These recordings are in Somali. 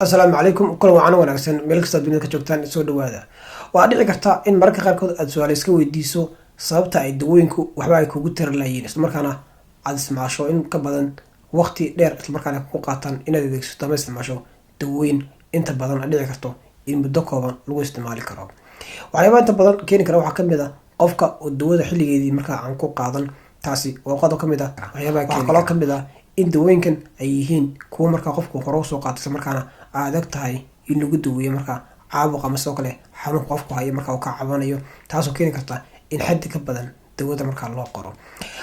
asalaamu calaykum kula wacan wanaagsan meel kasta dunida ka joogtaan soo dhawaada. Waa dhici karta in mararka qaarkood aad su'aalo iska weydiiso sababta ay dawooyinku waxba ay kugu tiri lahayn isla markaana aad isticmaasho in ka badan waqti dheer isla markaana ku qaataan inaad adeegsato ama isticmaasho dawooyin inta badan dhici karto in muddo kooban lagu isticmaali karo. Waxyaabaha inta badan keeni kara waxaa kamid ah qofka oo dawada xilligeedii markaa aan ku qaadan, taasi waa qodob kamid ah waxyaabaha keeni kara. Kamid ah in dawooyinkan ay yihiin kuwa markaa qofku hore u soo qaatay isla markaana adag tahay in lagu daweeyo markaa caabuq ama sidoo kale xanuun qofku hayo markaa uu ka cabanayo, taasoo keeni karta in xaddi ka badan dawada markaa loo qoro.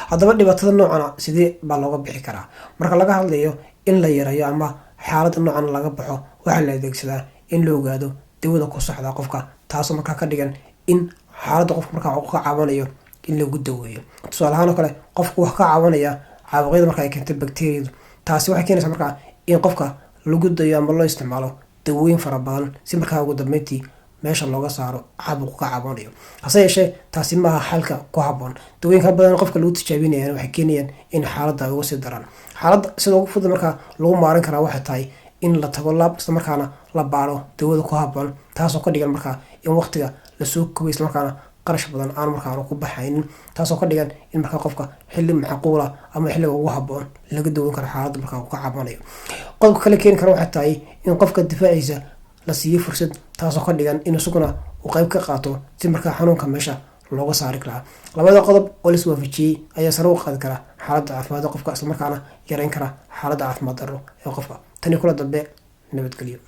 Haddaba dhibaatada noocana sidee baa looga bixi karaa? Marka laga hadlayo in la yareeyo ama xaaladda noocan laga baxo, waxaa la adeegsadaa in la ogaado dawada ku saxda qofka, taasoo markaa ka dhigan in xaaladda qofka markaa uu ka cabanayo in lagu daweeyo. Tusaale ahaan oo kale qofku wax ka cabanaya caabuqyada markaa ay keentay bakteeriyadu, taasi waxay keenaysaa markaa in qofka lagu dayo ama loo isticmaalo dawooyin fara badan si markaa ugu dambeyntii meesha looga saaro caabuq ka cabanayo. Hase yeeshee taasi maaha xalka ku habboon. Dawooyinka badan qofka lagu tijaabinayaan waxay keenayaan in xaaladda ay uga sii daraan. Xaaladda sida ugu fudud markaa lagu maareyn karaa waxay tahay in la tago lab isla markaana la baaro dawada ku habboon, taasoo ka dhigan markaa in waqtiga la soo koobo isla markaana qarash badan aan markaa ku baxaynin, taasoo ka dhigan in markaa qofka xilli macquul ah ama xilliga ugu habboon laga daweyn karo xaaladda markaa uu ka cabanayo. Qodobka kale keeni kara waxay tahay in qofka difaaciisa la siiyo fursad, taasoo ka dhigan in isaguna uu qayb ka qaato si markaa xanuunka meesha looga saari karaa. Labada qodob oo la iswaafajiyey ayaa sare u qaadi kara xaaladda caafimaadka qofka isla markaana yareyn kara xaaladda caafimaad darro ee qofka. Tani kula dambe nabadgelyo.